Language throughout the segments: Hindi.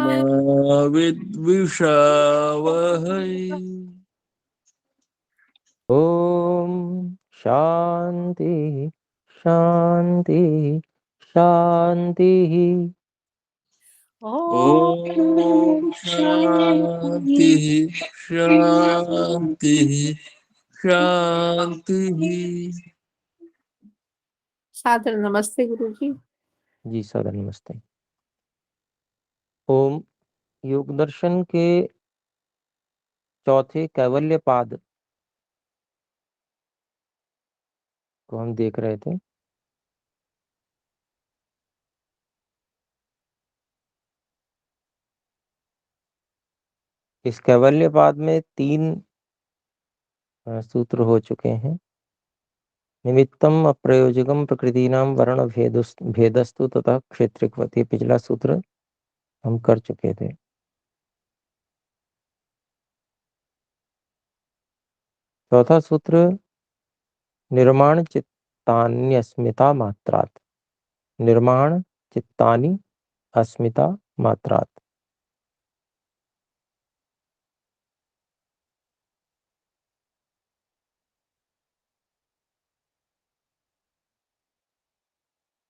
मा विद्विषावहै। ओम शांति शांति शांति। ओम शांति शांति शांति। सादर नमस्ते गुरु जी। जी सादर नमस्ते। ओम योग दर्शन के चौथे कैवल्य पाद को हम देख रहे थे। इस कैवल्य पाद में 3 सूत्र हो चुके हैं। निमित्तम अप्रयोजकम प्रकृतिनाम वर्ण भेदस्तु तथा क्षेत्रिकवती, पिछला सूत्र हम कर चुके थे। चौथा सूत्र निर्माण चित्तान्यस्मिता मात्रात्, निर्माण चित्तानि अस्मिता मात्रात्।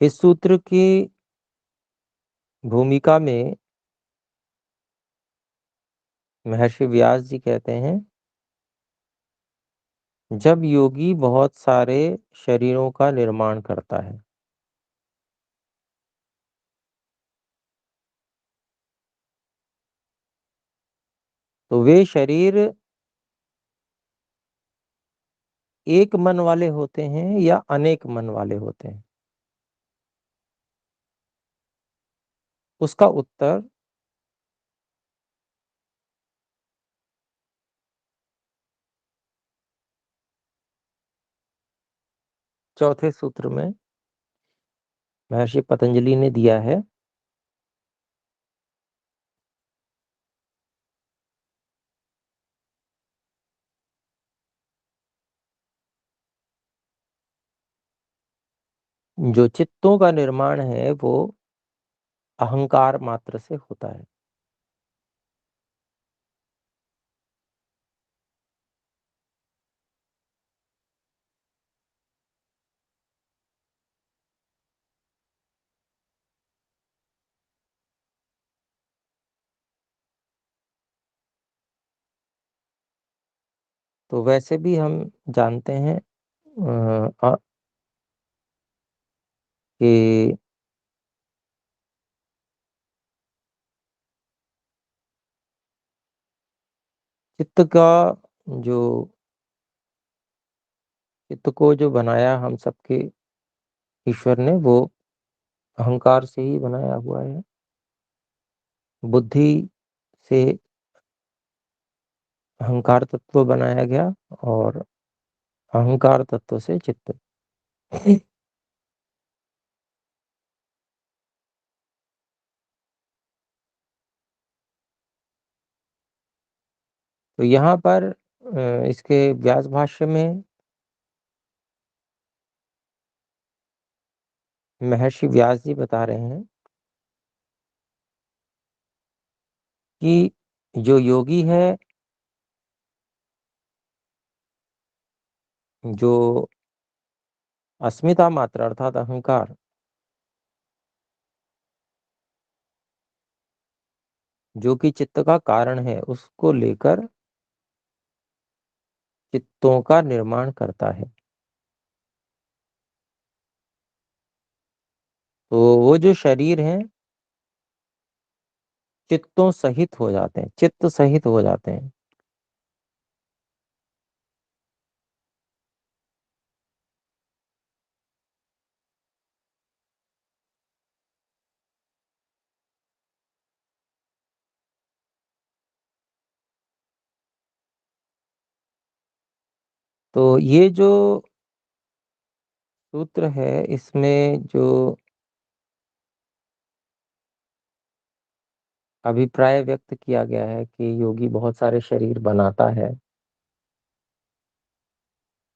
इस सूत्र की भूमिका में महर्षि व्यास जी कहते हैं, जब योगी बहुत सारे शरीरों का निर्माण करता है तो वे शरीर एक मन वाले होते हैं या अनेक मन वाले होते हैं। उसका उत्तर चौथे सूत्र में महर्षि पतंजलि ने दिया है। जो चित्तों का निर्माण है वो अहंकार मात्र से होता है। तो वैसे भी हम जानते हैं कि चित्त का जो चित्त को जो बनाया हम सबके ईश्वर ने, वो अहंकार से ही बनाया हुआ है। बुद्धि से अहंकार तत्व बनाया गया और अहंकार तत्व से चित्त। तो यहाँ पर इसके व्यास भाष्य में महर्षि व्यास जी बता रहे हैं कि जो योगी है, जो अस्मिता मात्रा अर्थात अहंकार, जो कि चित्त का कारण है, उसको लेकर चित्तों का निर्माण करता है। तो वो जो शरीर है चित्तों सहित हो जाते हैं, चित्त सहित हो जाते हैं। तो ये जो सूत्र है, इसमें जो अभिप्राय व्यक्त किया गया है कि योगी बहुत सारे शरीर बनाता है,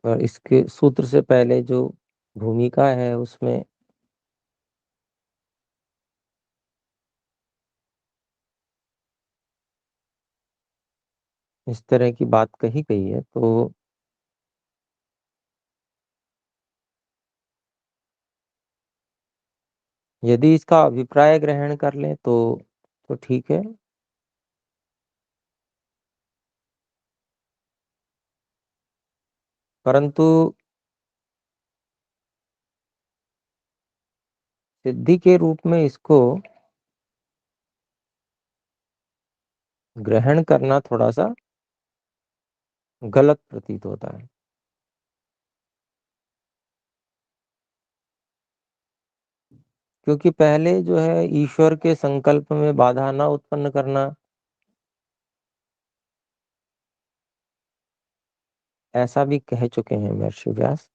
और इसके सूत्र से पहले जो भूमिका है उसमें इस तरह की बात कही गई है। तो यदि इसका अभिप्राय ग्रहण कर लें तो ठीक है। परंतु सिद्धि के रूप में इसको ग्रहण करना थोड़ा सा गलत प्रतीत होता है। क्योंकि पहले जो है ईश्वर के संकल्प में बाधा न उत्पन्न करना, ऐसा भी कह चुके हैं महर्षि व्यास।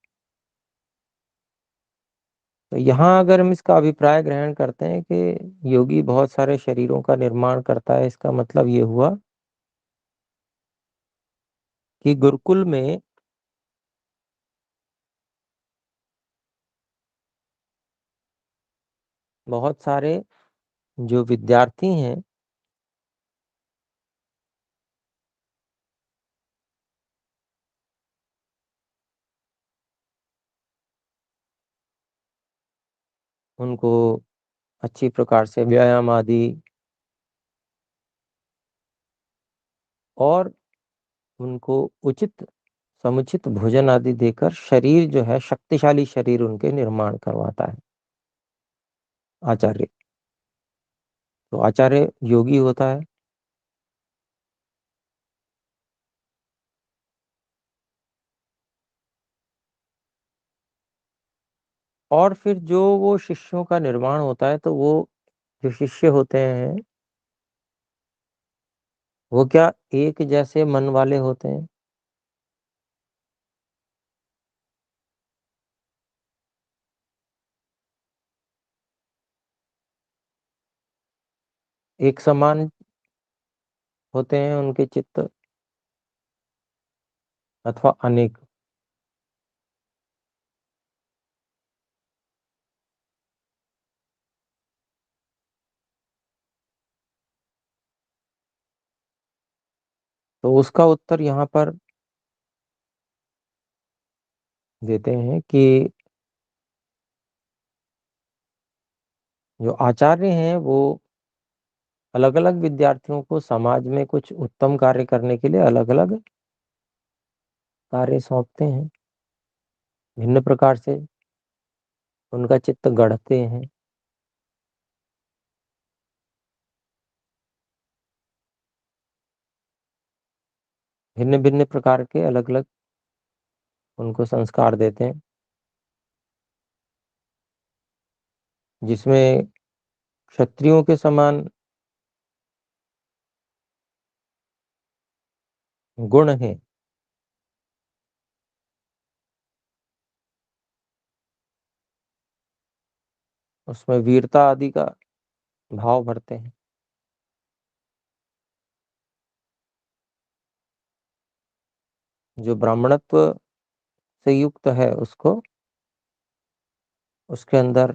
तो यहाँ अगर हम इसका अभिप्राय ग्रहण करते हैं कि योगी बहुत सारे शरीरों का निर्माण करता है, इसका मतलब ये हुआ कि गुरुकुल में बहुत सारे जो विद्यार्थी हैं उनको अच्छी प्रकार से व्यायाम आदि और उनको उचित समुचित भोजन आदि देकर शरीर जो है शक्तिशाली शरीर उनके निर्माण करवाता है आचार्य। तो आचार्य योगी होता है। और फिर जो वो शिष्यों का निर्माण होता है, तो वो जो शिष्य होते हैं वो क्या एक जैसे मन वाले होते हैं? एक समान होते हैं उनके चित्त, अथवा अनेक? तो उसका उत्तर यहाँ पर देते हैं कि जो आचार्य हैं वो अलग अलग विद्यार्थियों को समाज में कुछ उत्तम कार्य करने के लिए अलग अलग कार्य सौंपते हैं, भिन्न प्रकार से उनका चित्त गढ़ते हैं। भिन्न भिन्न प्रकार के अलग अलग उनको संस्कार देते हैं, जिसमें क्षत्रियों के समान गुण है, उसमें वीरता आदि का भाव भरते हैं। जो ब्राह्मणत्व से युक्त है उसको उसके अंदर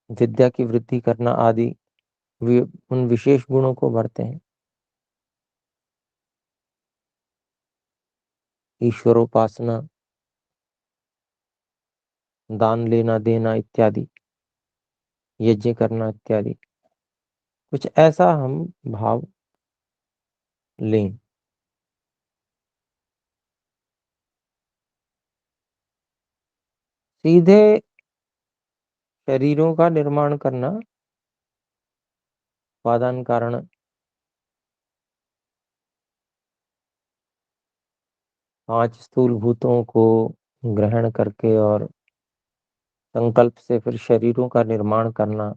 विद्या की वृद्धि करना आदि उन विशेष गुणों को भरते हैं। ईश्वरोपासना, दान लेना देना इत्यादि, यज्ञ करना इत्यादि, कुछ ऐसा हम भाव लें। सीधे शरीरों का निर्माण करना उपादान कारण पांच स्थूल भूतों को ग्रहण करके और संकल्प से फिर शरीरों का निर्माण करना,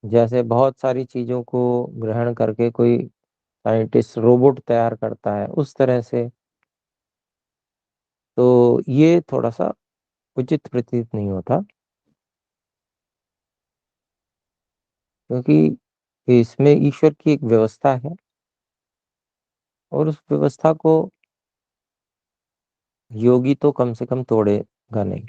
जैसे बहुत सारी चीजों को ग्रहण करके कोई साइंटिस्ट रोबोट तैयार करता है, उस तरह से तो ये थोड़ा सा उचित प्रतीत नहीं होता। क्योंकि इसमें ईश्वर की एक व्यवस्था है और उस व्यवस्था को योगी तो कम से कम तोड़ेगा नहीं।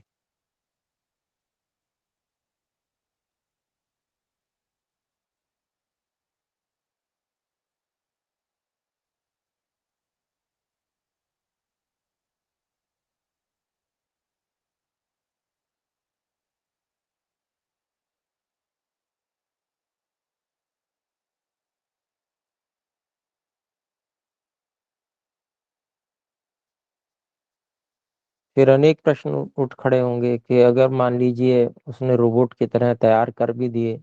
फिर अनेक प्रश्न उठ खड़े होंगे कि अगर मान लीजिए उसने रोबोट की तरह तैयार कर भी दिए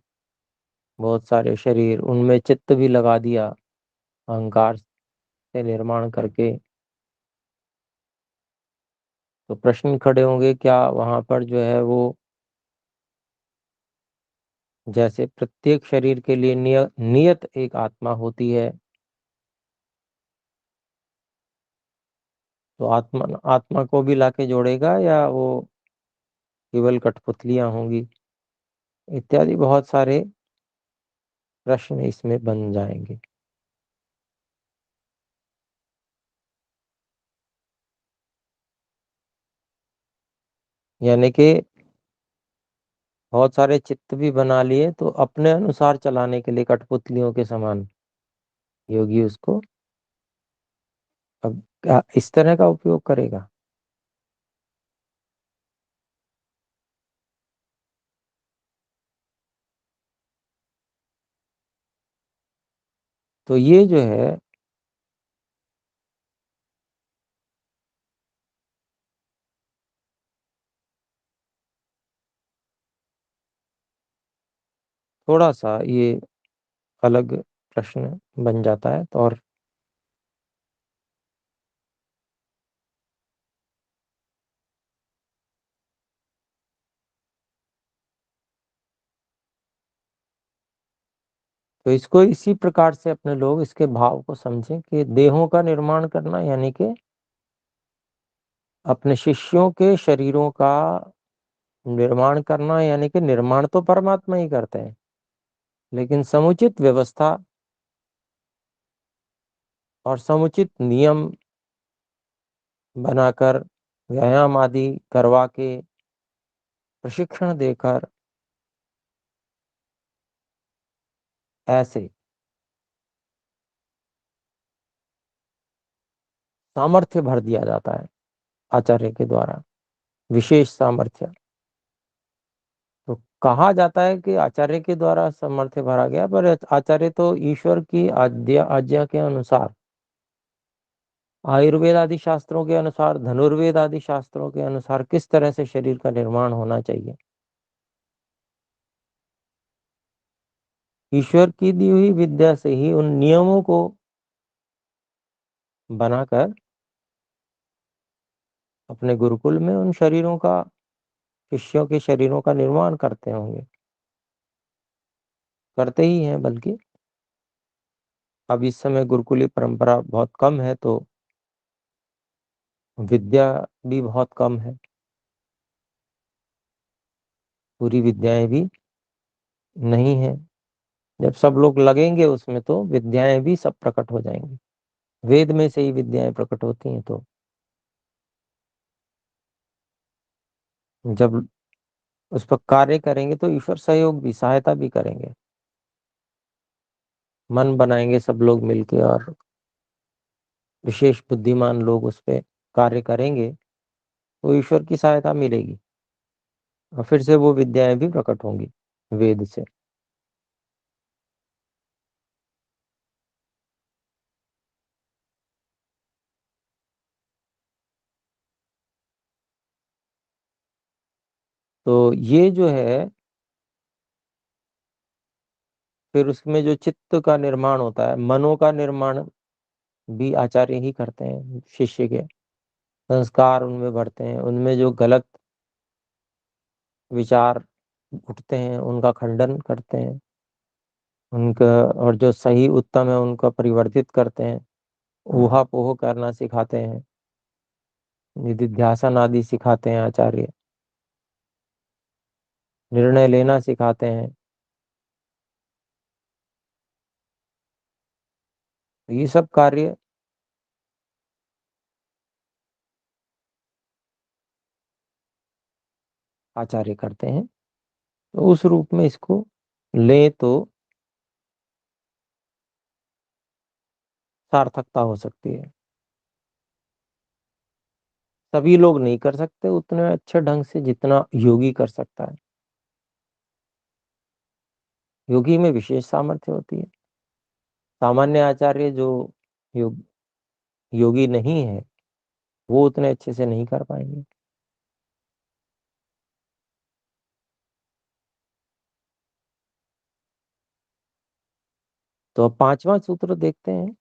बहुत सारे शरीर, उनमें चित्त भी लगा दिया अहंकार से निर्माण करके, तो प्रश्न खड़े होंगे क्या वहां पर जो है वो, जैसे प्रत्येक शरीर के लिए नियत एक आत्मा होती है, तो आत्मा आत्मा को भी लाके जोड़ेगा या वो केवल कठपुतलियां होंगी, इत्यादि बहुत सारे प्रश्न इसमें बन जाएंगे। यानी कि बहुत सारे चित्त भी बना लिए तो अपने अनुसार चलाने के लिए कठपुतलियों के समान योगी उसको अब क्या इस तरह का उपयोग करेगा। तो ये जो है थोड़ा सा ये अलग प्रश्न बन जाता है, तो और तो इसको इसी प्रकार से अपने लोग इसके भाव को समझें कि देहों का निर्माण करना यानी कि अपने शिष्यों के शरीरों का निर्माण करना, यानी कि निर्माण तो परमात्मा ही करते हैं, लेकिन समुचित व्यवस्था और समुचित नियम बनाकर, व्यायाम आदि करवा के, प्रशिक्षण देकर, ऐसे सामर्थ्य भर दिया जाता है आचार्य के द्वारा, विशेष सामर्थ्य। तो कहा जाता है कि आचार्य के द्वारा सामर्थ्य भरा गया, पर आचार्य तो ईश्वर की आज्ञा आज्ञा के अनुसार, आयुर्वेद आदि शास्त्रों के अनुसार, धनुर्वेद आदि शास्त्रों के अनुसार किस तरह से शरीर का निर्माण होना चाहिए, ईश्वर की दी हुई विद्या से ही उन नियमों को बनाकर अपने गुरुकुल में उन शरीरों का, शिष्यों के शरीरों का निर्माण करते होंगे, करते ही हैं। बल्कि अब इस समय गुरुकुली परंपरा बहुत कम है, तो विद्या भी बहुत कम है, पूरी विद्याएं भी नहीं है। जब सब लोग लगेंगे उसमें तो विद्याएं भी सब प्रकट हो जाएंगी, वेद में से ही विद्याएं प्रकट होती हैं। तो जब उस पर कार्य करेंगे तो ईश्वर सहयोग भी, सहायता भी करेंगे, मन बनाएंगे सब लोग मिलके और विशेष बुद्धिमान लोग उस पे कार्य करेंगे, तो ईश्वर की सहायता मिलेगी और फिर से वो विद्याएं भी प्रकट होंगी वेद से। तो ये जो है, फिर उसमें जो चित्त का निर्माण होता है, मनों का निर्माण भी आचार्य ही करते हैं, शिष्य के संस्कार उनमें बढ़ते हैं, उनमें जो गलत विचार उठते हैं उनका खंडन करते हैं, उनका, और जो सही उत्तम है उनका परिवर्तित करते हैं, ऊहापोह करना सिखाते हैं, निधिध्यासन आदि सिखाते हैं आचार्य, निर्णय लेना सिखाते हैं। ये सब कार्य आचार्य करते हैं। तो उस रूप में इसको ले तो सार्थकता हो सकती है। सभी लोग नहीं कर सकते उतने अच्छे ढंग से जितना योगी कर सकता है। योगी में विशेष सामर्थ्य होती है। सामान्य आचार्य जो योग, योगी नहीं है, वो उतने अच्छे से नहीं कर पाएंगे। तो अब 5वां सूत्र देखते हैं।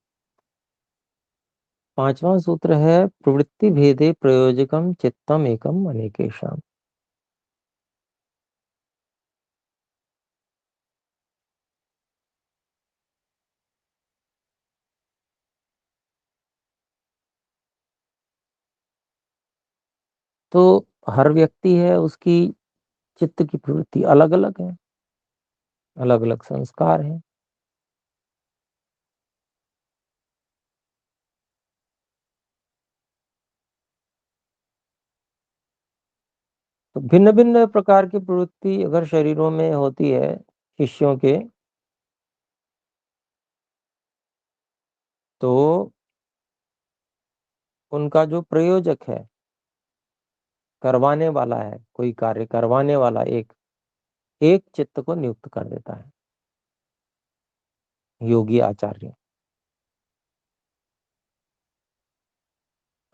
5वां सूत्र है प्रवृत्ति भेदे प्रयोजकम चित्तम एकम अनेकेषाम। तो हर व्यक्ति है, उसकी चित्त की प्रवृत्ति अलग अलग है, अलग अलग संस्कार हैं। तो भिन्न भिन्न प्रकार की प्रवृत्ति अगर शरीरों में होती है शिष्यों के, तो उनका जो प्रयोजक है, करवाने वाला है, कोई कार्य करवाने वाला एक एक चित्त को नियुक्त कर देता है, योगी आचार्य।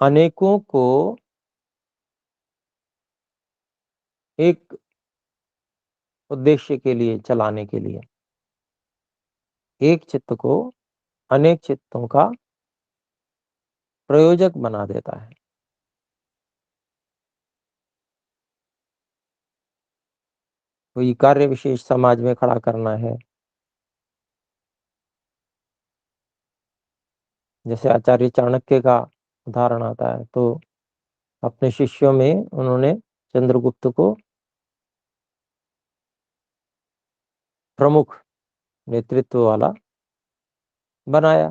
अनेकों को एक उद्देश्य के लिए चलाने के लिए एक चित्त को अनेक चित्तों का प्रयोजक बना देता है। कोई कार्य विशेष समाज में खड़ा करना है, जैसे आचार्य चाणक्य का उदाहरण आता है, तो अपने शिष्यों में उन्होंने चंद्रगुप्त को प्रमुख नेतृत्व वाला बनाया।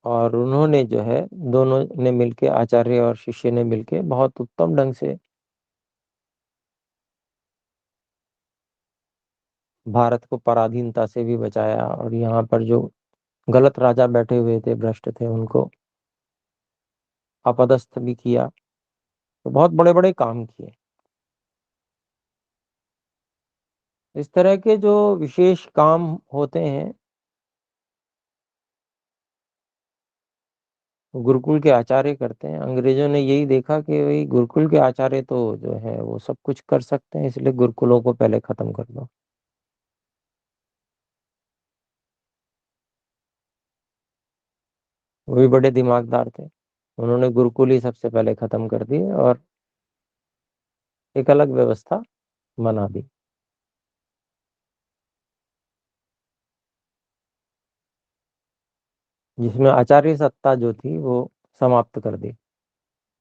और उन्होंने जो है, दोनों ने मिलके, आचार्य और शिष्य ने मिलके बहुत उत्तम ढंग से भारत को पराधीनता से भी बचाया, और यहाँ पर जो गलत राजा बैठे हुए थे, भ्रष्ट थे, उनको अपदस्थ भी किया। तो बहुत बड़े बड़े काम किए। इस तरह के जो विशेष काम होते हैं, गुरुकुल के आचार्य करते हैं। अंग्रेजों ने यही देखा कि भाई गुरुकुल के आचार्य तो जो है वो सब कुछ कर सकते हैं, इसलिए गुरुकुलों को पहले खत्म कर दो। वो भी बड़े दिमागदार थे, उन्होंने गुरुकुल ही सबसे पहले खत्म कर दिए और एक अलग व्यवस्था बना दी, जिसमें आचार्य सत्ता जो थी वो समाप्त कर दी।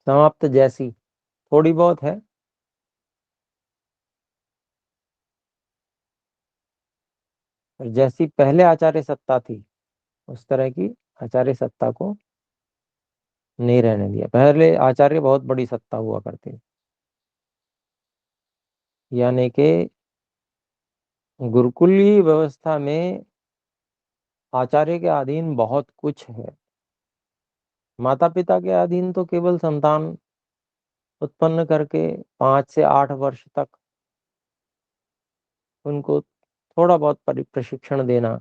समाप्त जैसी थोड़ी बहुत है, और जैसी पहले आचार्य सत्ता थी उस तरह की आचार्य सत्ता को नहीं रहने दिया। पहले आचार्य बहुत बड़ी सत्ता हुआ करती, यानी कि गुरुकुली व्यवस्था में आचार्य के अधीन बहुत कुछ है। माता पिता के अधीन तो केवल संतान उत्पन्न करके 5 से 8 वर्ष तक उनको थोड़ा बहुत प्रशिक्षण देना,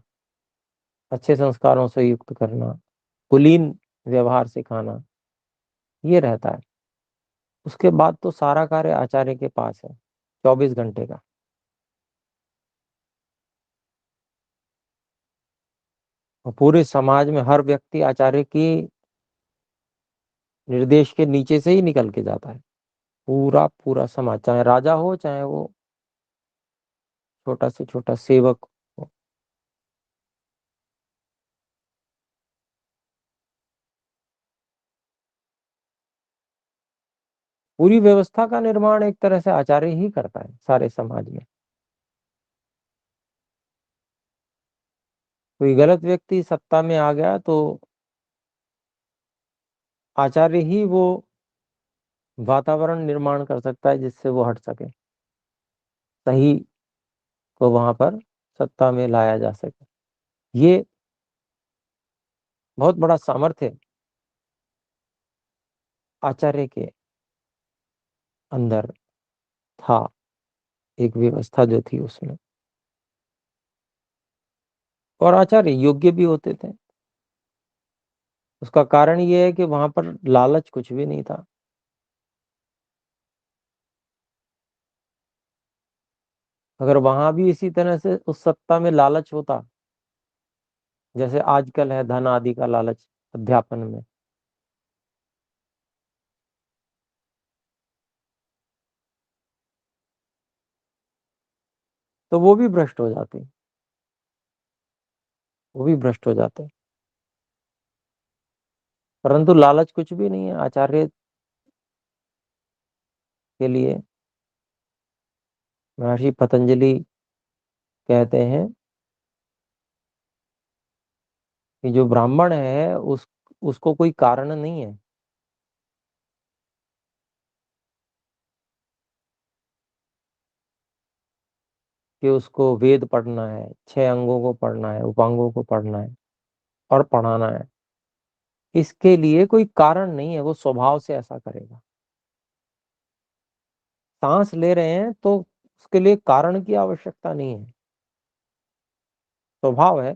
अच्छे संस्कारों से युक्त करना, कुलीन व्यवहार सिखाना, ये रहता है। उसके बाद तो सारा कार्य आचार्य के पास है, 24 घंटे का। और पूरे समाज में हर व्यक्ति आचार्य की निर्देश के नीचे से ही निकल के जाता है। पूरा पूरा समाज, चाहे राजा हो चाहे वो छोटा से छोटा सेवक हो। पूरी व्यवस्था का निर्माण एक तरह से आचार्य ही करता है सारे समाज में। कोई गलत व्यक्ति सत्ता में आ गया तो आचार्य ही वो वातावरण निर्माण कर सकता है जिससे वो हट सके, सही को वहां पर सत्ता में लाया जा सके। ये बहुत बड़ा सामर्थ्य आचार्य के अंदर था, एक व्यवस्था जो थी उसमें। और आचार्य योग्य भी होते थे। उसका कारण ये है कि वहां पर लालच कुछ भी नहीं था। अगर वहां भी इसी तरह से उस सत्ता में लालच होता, जैसे आजकल है धन आदि का लालच अध्यापन में, तो वो भी भ्रष्ट हो जाते, वो भी भ्रष्ट हो जाते। परंतु लालच कुछ भी नहीं है आचार्य के लिए। महर्षि पतंजलि कहते हैं कि जो ब्राह्मण है उसको कोई कारण नहीं है कि उसको वेद पढ़ना है, 6 अंगों को पढ़ना है, उपांगों को पढ़ना है और पढ़ाना है। इसके लिए कोई कारण नहीं है, वो स्वभाव से ऐसा करेगा। सांस ले रहे हैं तो उसके लिए कारण की आवश्यकता नहीं है, स्वभाव है।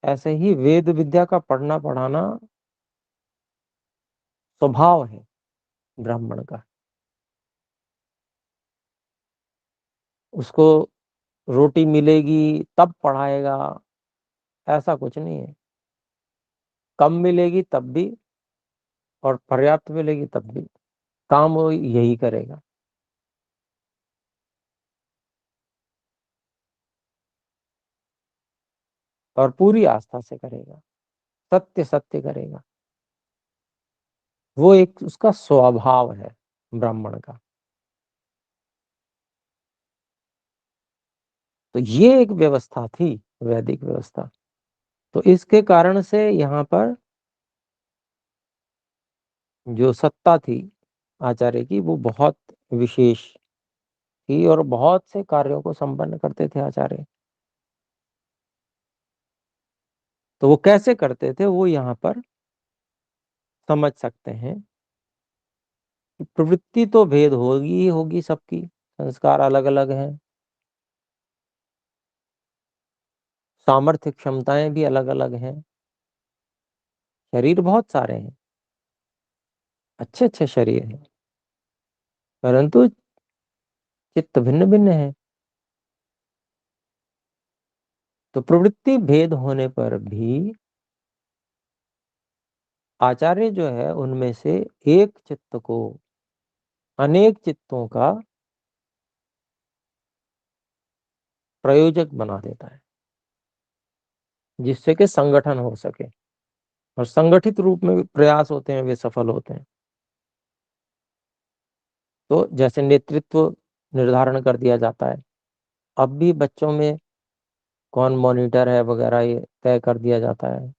ऐसे ही वेद विद्या का पढ़ना पढ़ाना स्वभाव है ब्राह्मण का। उसको रोटी मिलेगी तब पढ़ाएगा, ऐसा कुछ नहीं है। कम मिलेगी तब भी और पर्याप्त मिलेगी तब भी काम वो यही करेगा। और पूरी आस्था से करेगा, सत्य सत्य करेगा। वो एक उसका स्वभाव है ब्राह्मण का। तो ये एक व्यवस्था थी, वैदिक व्यवस्था। तो इसके कारण से यहाँ पर जो सत्ता थी आचार्य की वो बहुत विशेष थी और बहुत से कार्यों को संपन्न करते थे आचार्य। तो वो कैसे करते थे वो यहाँ पर समझ सकते हैं। प्रवृत्ति तो भेद होगी ही होगी सबकी, संस्कार अलग अलग हैं, सामर्थ्य क्षमताएं भी अलग अलग हैं, शरीर बहुत सारे हैं, अच्छे अच्छे शरीर हैं, परंतु चित्त भिन्न भिन्न है। तो प्रवृत्ति भेद होने पर भी आचार्य जो है उनमें से एक चित्त को अनेक चित्तों का प्रयोजक बना देता है, जिससे कि संगठन हो सके और संगठित रूप में प्रयास होते हैं वे सफल होते हैं। तो जैसे नेतृत्व निर्धारण कर दिया जाता है, अब भी बच्चों में कौन मॉनिटर है वगैरह ये तय कर दिया जाता है।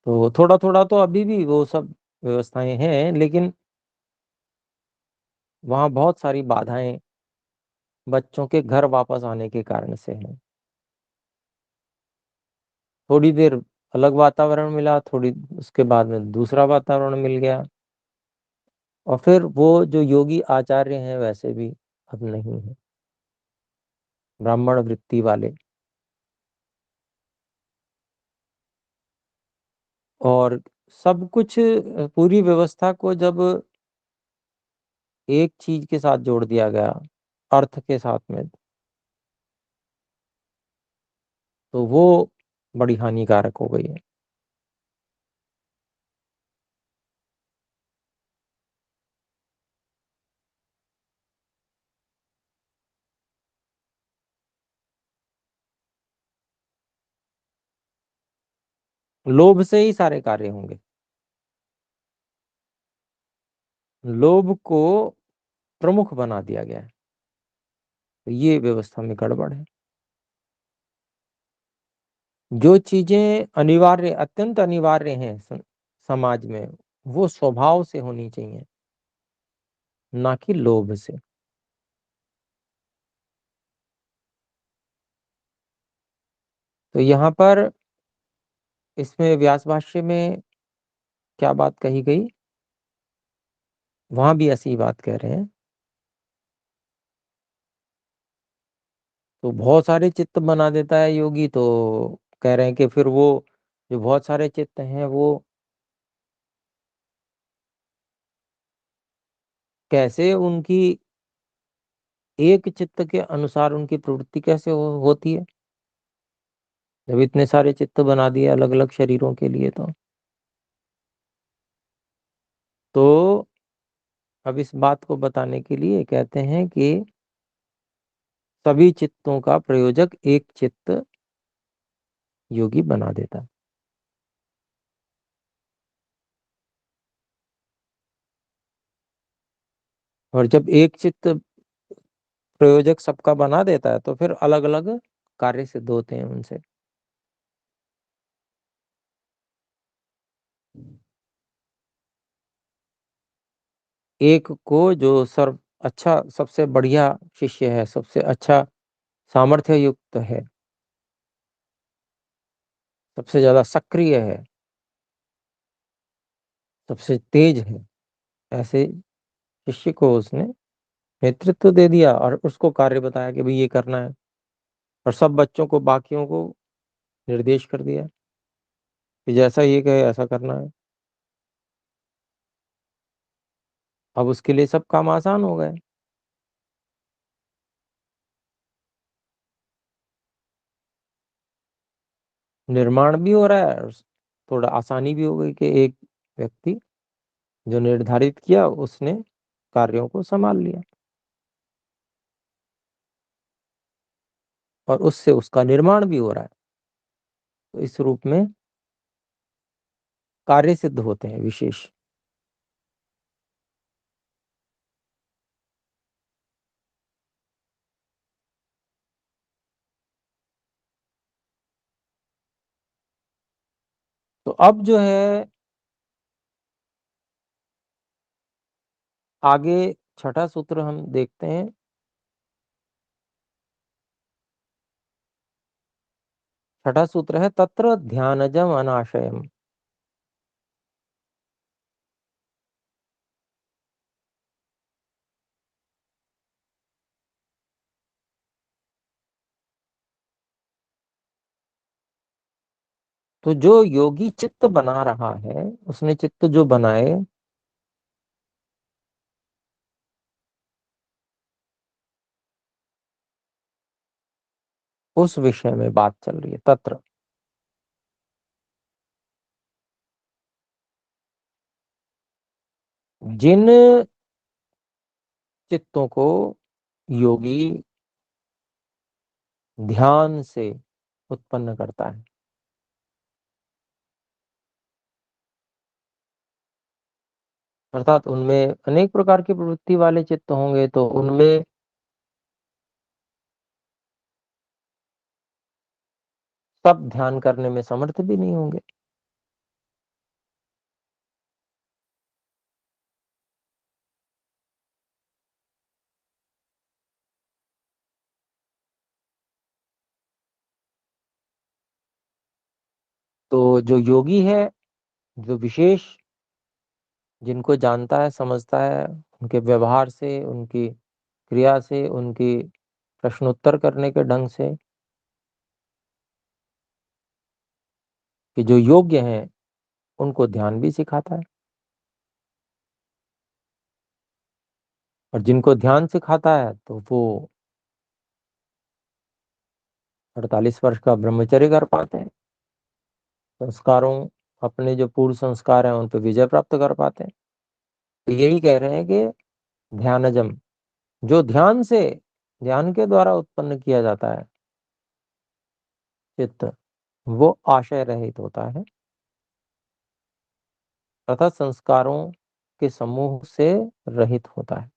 तो थोड़ा थोड़ा तो अभी भी वो सब व्यवस्थाएं हैं, लेकिन वहाँ बहुत सारी बाधाएं बच्चों के घर वापस आने के कारण से हैं। थोड़ी देर अलग वातावरण मिला, थोड़ी उसके बाद में दूसरा वातावरण मिल गया, और फिर वो जो योगी आचार्य हैं वैसे भी अब नहीं है, ब्राह्मण वृत्ति वाले। और सब कुछ पूरी व्यवस्था को जब एक चीज के साथ जोड़ दिया गया, अर्थ के साथ में, तो वो बड़ी हानिकारक हो गई है। लोभ से ही सारे कार्य होंगे, लोभ को प्रमुख बना दिया गया है, तो ये व्यवस्था में गड़बड़ है। जो चीजें अनिवार्य, अत्यंत अनिवार्य हैं समाज में, वो स्वभाव से होनी चाहिए, ना कि लोभ से। तो यहाँ पर इसमें व्यास भाष्य में क्या बात कही गई, वहां भी ऐसी ही बात कह रहे हैं। तो बहुत सारे चित्त बना देता है योगी, तो कह रहे हैं कि फिर वो जो बहुत सारे चित्त हैं वो कैसे उनकी एक चित्त के अनुसार उनकी प्रवृत्ति कैसे होती है, जब इतने सारे चित्त बना दिए अलग अलग शरीरों के लिए। तो अब इस बात को बताने के लिए कहते हैं कि सभी चित्तों का प्रयोजक एक चित्त योगी बना देता है। और जब एक चित्त प्रयोजक सबका बना देता है तो फिर अलग अलग कार्य सिद्ध होते हैं उनसे। एक को जो सर्व अच्छा सबसे बढ़िया शिष्य है, सबसे अच्छा सामर्थ्य युक्त है, सबसे ज्यादा सक्रिय है, सबसे तेज है, ऐसे शिष्य को उसने नेतृत्व दे दिया और उसको कार्य बताया कि भाई ये करना है, और सब बच्चों को बाकियों को निर्देश कर दिया कि जैसा ये कहे ऐसा करना है। अब उसके लिए सब काम आसान हो गए। निर्माण भी हो रहा है और थोड़ा आसानी भी हो गई कि एक व्यक्ति जो निर्धारित किया उसने कार्यों को संभाल लिया और उससे उसका निर्माण भी हो रहा है। तो इस रूप में कार्य सिद्ध होते हैं विशेष। तो अब जो है आगे छठा सूत्र हम देखते हैं। छठा सूत्र है तत्र ध्यानजम अनाशयम। तो जो योगी चित्त बना रहा है, उसने चित्त जो बनाए उस विषय में बात चल रही है। तत्र जिन चित्तों को योगी ध्यान से उत्पन्न करता है, अर्थात उनमें अनेक प्रकार की प्रवृत्ति वाले चित्त होंगे, तो उनमें सब ध्यान करने में समर्थ भी नहीं होंगे। तो जो योगी है, जो विशेष जिनको जानता है समझता है, उनके व्यवहार से, उनकी क्रिया से, उनकी प्रश्नोत्तर करने के ढंग से, कि जो योग्य हैं उनको ध्यान भी सिखाता है। और जिनको ध्यान सिखाता है तो वो 48 वर्ष का ब्रह्मचर्य कर पाते हैं, संस्कारों अपने जो पूर्व संस्कार हैं उन पर विजय प्राप्त कर पाते हैं। तो यही कह रहे हैं कि ध्यानजम, जो ध्यान से, ध्यान के द्वारा उत्पन्न किया जाता है चित्त, वो आशय रहित होता है तथा संस्कारों के समूह से रहित होता है,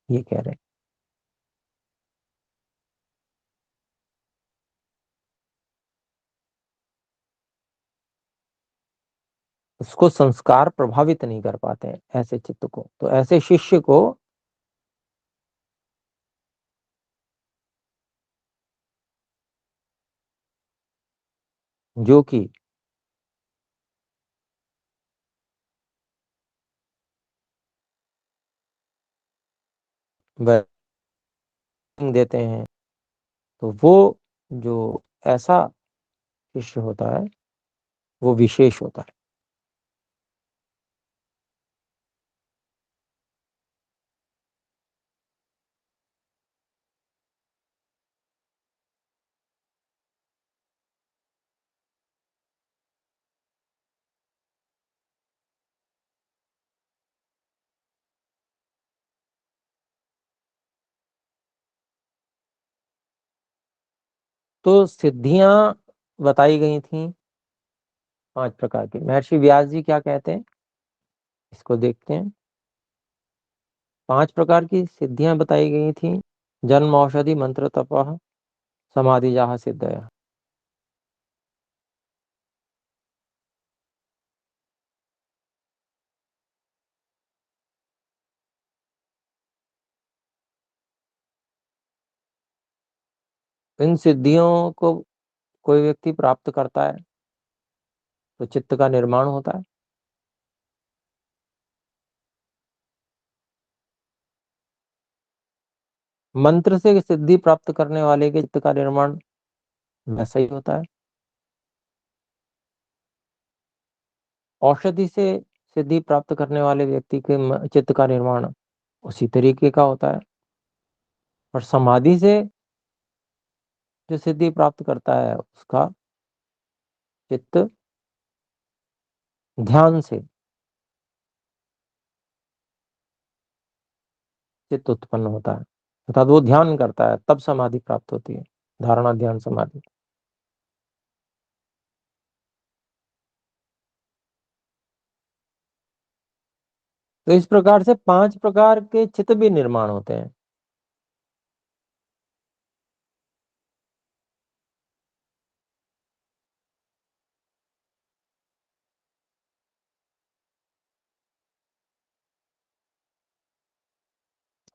ये कह रहे हैं। उसको संस्कार प्रभावित नहीं कर पाते हैं ऐसे चित्त को। तो ऐसे शिष्य को जो कि वह देते हैं, तो वो जो ऐसा शिष्य होता है वो विशेष होता है। तो सिद्धियां बताई गई थी 5 प्रकार की। महर्षि व्यास जी क्या कहते हैं, इसको देखते हैं। 5 प्रकार की सिद्धियां बताई गई थी। जन्म, औषधि, मंत्र, तपः, समाधि, जहाँ सिद्धया। इन सिद्धियों को कोई व्यक्ति प्राप्त करता है तो चित्त का निर्माण होता है। मंत्र से सिद्धि प्राप्त करने वाले के चित्त का निर्माण वैसा ही होता है। औषधि से सिद्धि प्राप्त करने वाले व्यक्ति के चित्त का निर्माण उसी तरीके का होता है। और समाधि से जो सिद्धि प्राप्त करता है उसका चित्त ध्यान से चित्त उत्पन्न होता है, अर्थात वो ध्यान करता है तब समाधि प्राप्त होती है। धारणा, ध्यान, समाधि। तो इस प्रकार से 5 प्रकार के चित्त भी निर्माण होते हैं।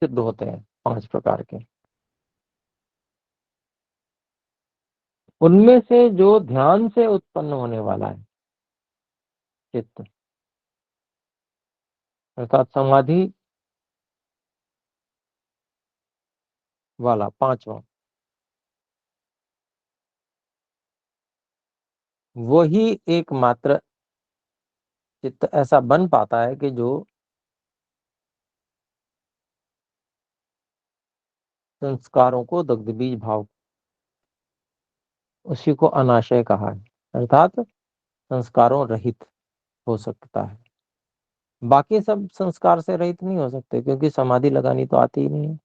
सिद्ध होते हैं 5 प्रकार के। उनमें से जो ध्यान से उत्पन्न होने वाला है चित्त, अर्थात समाधि वाला 5वां, वही एकमात्र चित्त ऐसा बन पाता है कि जो संस्कारों को दग्ध बीज भाव, उसी को अनाशय कहा है, अर्थात संस्कारों रहित हो सकता है। बाकी सब संस्कार से रहित नहीं हो सकते, क्योंकि समाधि लगानी तो आती ही नहीं है।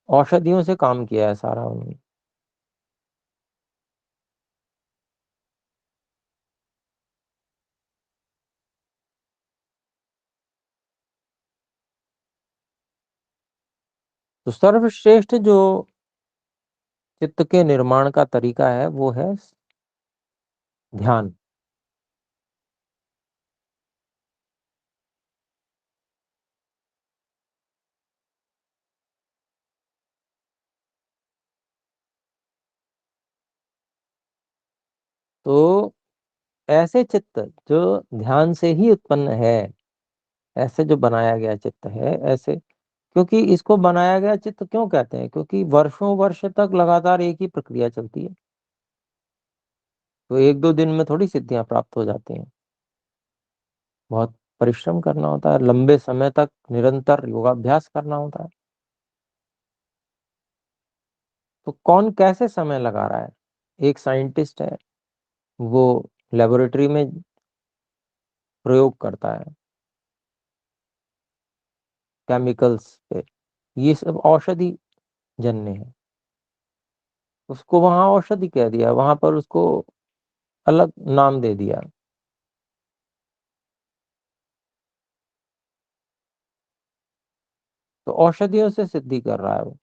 औषधियों से काम किया है सारा उन्होंने। तो सर्वश्रेष्ठ जो चित्त के निर्माण का तरीका है वो है ध्यान। तो ऐसे चित्त जो ध्यान से ही उत्पन्न है, ऐसे जो बनाया गया चित्त है, ऐसे, क्योंकि इसको बनाया गया चित्त क्यों कहते हैं, क्योंकि वर्षों वर्ष तक लगातार एक ही प्रक्रिया चलती है। तो 1-2 दिन में थोड़ी सिद्धियां प्राप्त हो जाती हैं। बहुत परिश्रम करना होता है, लंबे समय तक निरंतर योगाभ्यास करना होता है। तो कौन कैसे समय लगा रहा है? एक साइंटिस्ट है, वो लेबोरेटरी में प्रयोग करता है केमिकल्स पे, ये सब औषधि जन्य है, उसको वहां औषधि कह दिया, वहां पर उसको अलग नाम दे दिया। तो औषधियों से सिद्धि कर रहा है वो।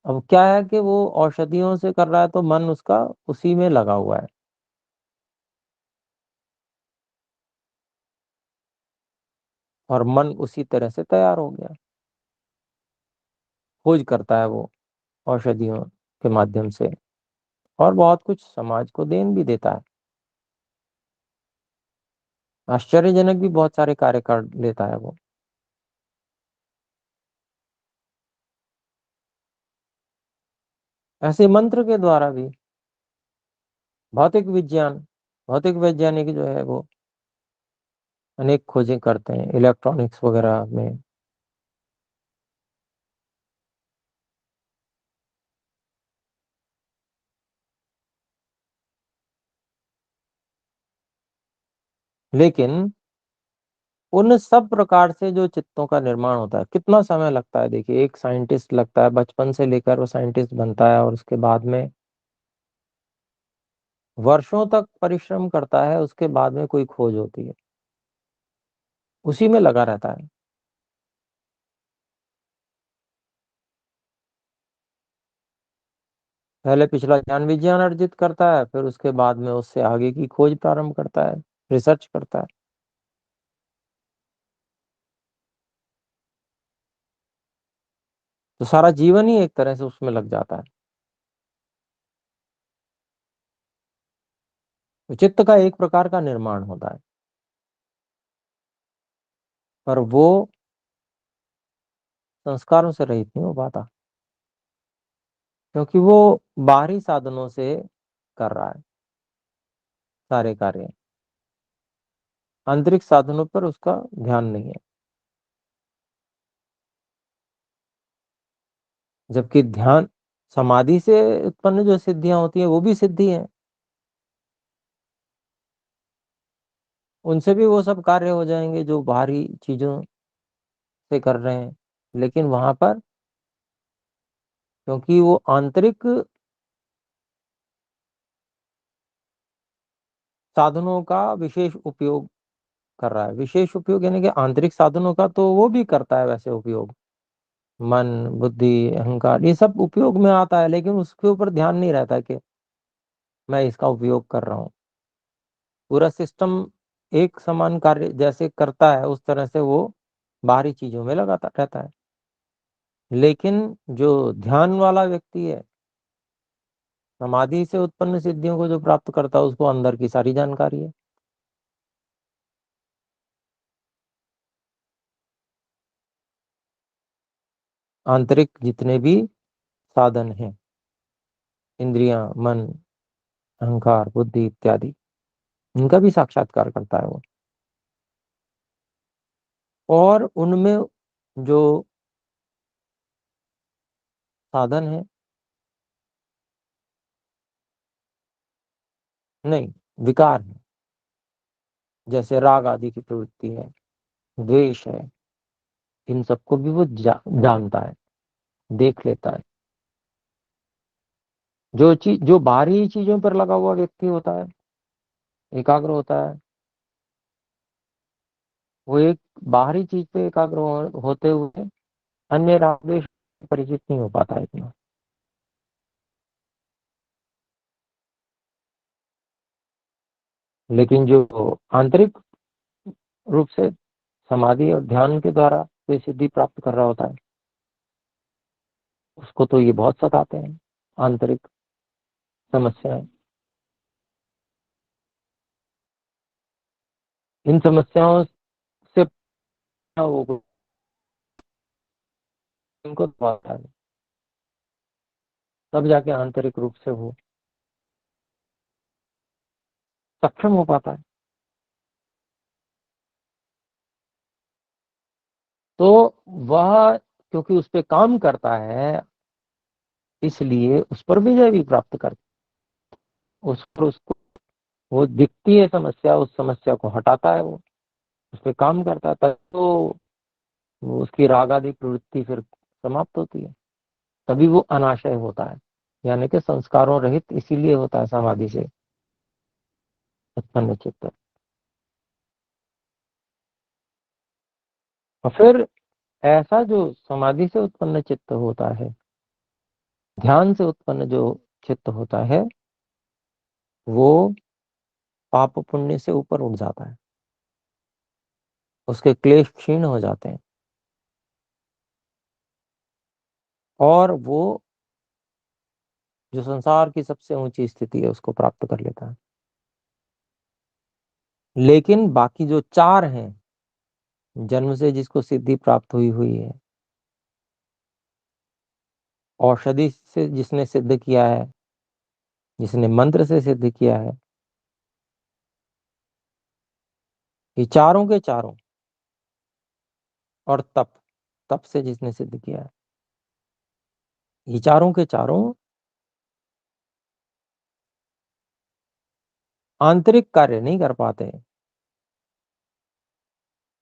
अब क्या है कि वो औषधियों से कर रहा है तो मन उसका उसी में लगा हुआ है, और मन उसी तरह से तैयार हो गया। खोज करता है वो औषधियों के माध्यम से, और बहुत कुछ समाज को देन भी देता है। आश्चर्यजनक भी बहुत सारे कार्य कर लेता है वो। ऐसे मंत्र के द्वारा भी भौतिक विज्ञान भौतिक वैज्ञानिक जो है वो अनेक खोजें करते हैं इलेक्ट्रॉनिक्स वगैरह में। लेकिन उन सब प्रकार से जो चित्तों का निर्माण होता है, कितना समय लगता है देखिए। एक साइंटिस्ट लगता है, बचपन से लेकर वो साइंटिस्ट बनता है और उसके बाद में वर्षों तक परिश्रम करता है, उसके बाद में कोई खोज होती है, उसी में लगा रहता है। पहले पिछला ज्ञान विज्ञान अर्जित करता है, फिर उसके बाद में उससे आगे की खोज प्रारंभ करता है, रिसर्च करता है। तो सारा जीवन ही एक तरह से उसमें लग जाता है। तो चित्त का एक प्रकार का निर्माण होता है, पर वो संस्कारों से रहित नहीं हो पाता, क्योंकि वो बाहरी साधनों से कर रहा है सारे कार्य। आंतरिक साधनों पर उसका ध्यान नहीं है। जबकि ध्यान समाधि से उत्पन्न जो सिद्धियां होती हैं वो भी सिद्धि हैं, उनसे भी वो सब कार्य हो जाएंगे जो बाहरी चीजों से कर रहे हैं। लेकिन वहां पर क्योंकि वो आंतरिक साधनों का विशेष उपयोग कर रहा है, विशेष उपयोग यानी कि आंतरिक साधनों का तो वो भी करता है वैसे उपयोग, मन बुद्धि अहंकार ये सब उपयोग में आता है, लेकिन उसके ऊपर ध्यान नहीं रहता कि मैं इसका उपयोग कर रहा हूँ। पूरा सिस्टम एक समान कार्य जैसे करता है उस तरह से वो बाहरी चीजों में लगाता रहता है। लेकिन जो ध्यान वाला व्यक्ति है, समाधि से उत्पन्न सिद्धियों को जो प्राप्त करता है, उसको अंदर की सारी जानकारी है। आंतरिक जितने भी साधन हैं, इंद्रियां मन अहंकार बुद्धि इत्यादि, इनका भी साक्षात्कार करता है वो। और उनमें जो साधन है, नहीं, विकार है, जैसे राग आदि की प्रवृत्ति है, द्वेष है, इन सबको भी वो जानता है, देख लेता है। जो चीज जो बाहरी चीजों पर लगा हुआ व्यक्ति होता है, एकाग्र होता है, वो एक बाहरी चीज पे एकाग्र होते हुए अन्य राग द्वेष से परिचित नहीं हो पाता है इतना। लेकिन जो आंतरिक रूप से समाधि और ध्यान के द्वारा कोई सिद्धि प्राप्त कर रहा होता है, उसको तो ये बहुत सताते हैं आंतरिक समस्याएं। इन समस्याओं से वो इनको दबाता है, तब जाके आंतरिक रूप से वो सक्षम हो पाता है। तो वह क्योंकि उस पे काम करता है, इसलिए उस पर विजय भी प्राप्त करता है। उस पर उसको वो दिखती है समस्या, उस समस्या को हटाता है वो, उस पे काम करता है, तब तो वो उसकी राग आदि प्रवृत्ति फिर समाप्त होती है। तभी वो अनाशय होता है, यानी कि संस्कारों रहित इसीलिए होता है समाधि से उत्पन्न चित्त। और फिर ऐसा जो समाधि से उत्पन्न चित्त होता है, ध्यान से उत्पन्न जो चित्त होता है, वो पाप पुण्य से ऊपर उठ जाता है, उसके क्लेश क्षीण हो जाते हैं और वो जो संसार की सबसे ऊंची स्थिति है उसको प्राप्त कर लेता है। लेकिन बाकी जो चार हैं, जन्म से जिसको सिद्धि प्राप्त हुई हुई है, औषधि से जिसने सिद्ध किया है, जिसने मंत्र से सिद्ध किया है, ये चारों के चारों, और तप, तप से जिसने सिद्ध किया है, ये चारों के चारों आंतरिक कार्य नहीं कर पाते हैं,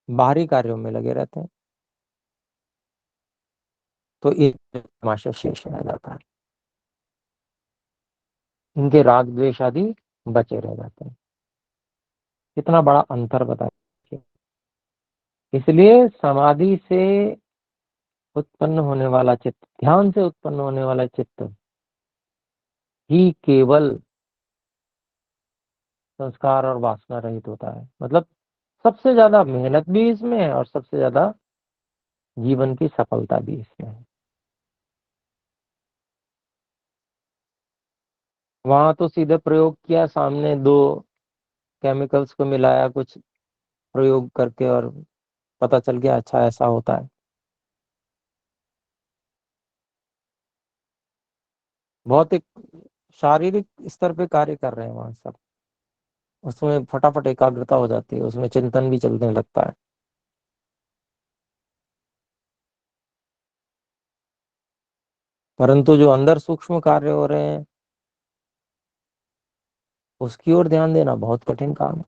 बाहरी कार्यों में लगे रहते हैं, तो एक तमाशा शेष रह जाता है, इनके राग द्वेष आदि बचे रह जाते हैं। कितना बड़ा अंतर बताइए। इसलिए समाधि से उत्पन्न होने वाला चित्त, ध्यान से उत्पन्न होने वाला चित्त ही केवल संस्कार और वासना रहित होता है। मतलब सबसे ज्यादा मेहनत भी इसमें है और सबसे ज्यादा जीवन की सफलता भी इसमें है। वहां तो सीधे प्रयोग किया, सामने दो केमिकल्स को मिलाया कुछ प्रयोग करके और पता चल गया अच्छा ऐसा होता है। भौतिक शारीरिक स्तर पे कार्य कर रहे हैं वहां सब, उसमें फटाफट एकाग्रता हो जाती है, उसमें चिंतन भी चलने लगता है। परंतु जो अंदर सूक्ष्म कार्य हो रहे हैं उसकी ओर ध्यान देना बहुत कठिन काम है।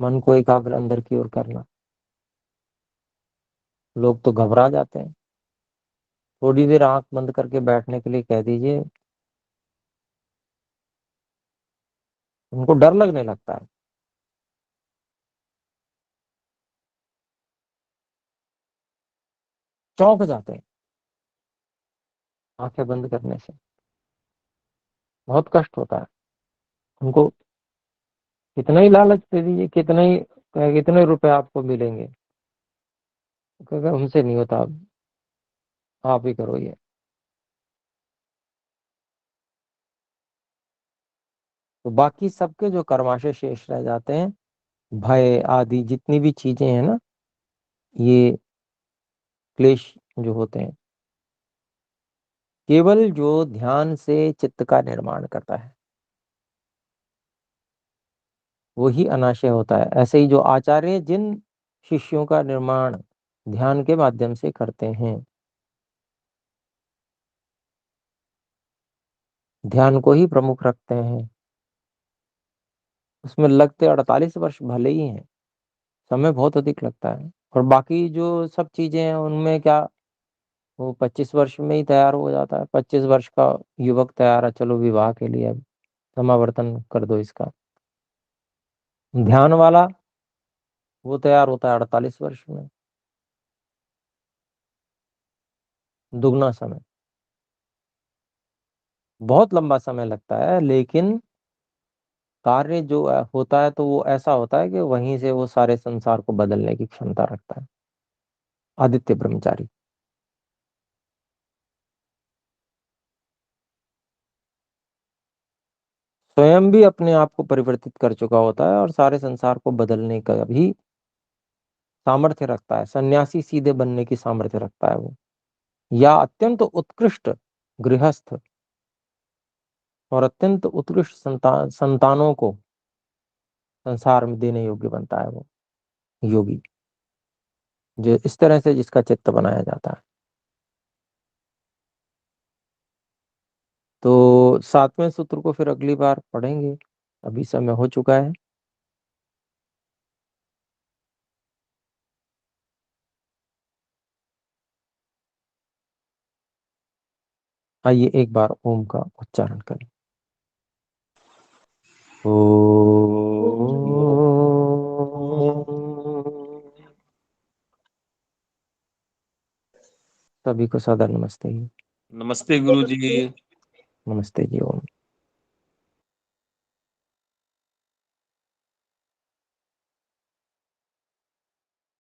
मन को एकाग्र अंदर की ओर करना, लोग तो घबरा जाते हैं। थोड़ी देर आंख बंद करके बैठने के लिए कह दीजिए, उनको डर लगने लगता है, चौंक जाते हैं आंखें बंद करने से। बहुत कष्ट होता है उनको। कितना ही लालच दे दीजिए, कितने रुपए आपको मिलेंगे, क्योंकि हमसे नहीं होता, आप ही करो ये। तो बाकी सबके जो कर्माशय शेष रह जाते हैं, भय आदि जितनी भी चीजें हैं ना, ये क्लेश जो होते हैं, केवल जो ध्यान से चित्त का निर्माण करता है वही अनाशय होता है। ऐसे ही जो आचार्य जिन शिष्यों का निर्माण ध्यान के माध्यम से करते हैं, ध्यान को ही प्रमुख रखते हैं, उसमें लगते 48 वर्ष भले ही हैं, समय बहुत अधिक लगता है। और बाकी जो सब चीजें हैं उनमें क्या, वो 25 वर्ष में ही तैयार हो जाता है। 25 वर्ष का युवक तैयार है, चलो विवाह के लिए अब समावर्तन कर दो इसका। ध्यान वाला वो तैयार होता है 48 वर्ष में, दुगना समय। बहुत लंबा समय लगता है, लेकिन कार्य जो होता है तो वो ऐसा होता है कि वहीं से वो सारे संसार को बदलने की क्षमता रखता है। आदित्य ब्रह्मचारी स्वयं भी अपने आप को परिवर्तित कर चुका होता है और सारे संसार को बदलने का भी सामर्थ्य रखता है। सन्यासी सीधे बनने की सामर्थ्य रखता है वो, या अत्यंत उत्कृष्ट गृहस्थ और अत्यंत उत्कृष्ट संतानों को संसार में देने योग्य बनता है वो योगी, जो इस तरह से जिसका चित्त बनाया जाता है। तो 7वें सूत्र को फिर अगली बार पढ़ेंगे, अभी समय हो चुका है। आइए एक बार ओम का उच्चारण करें। ओ सभी को सादर नमस्ते। नमस्ते गुरु जी। नमस्ते जी। ओम।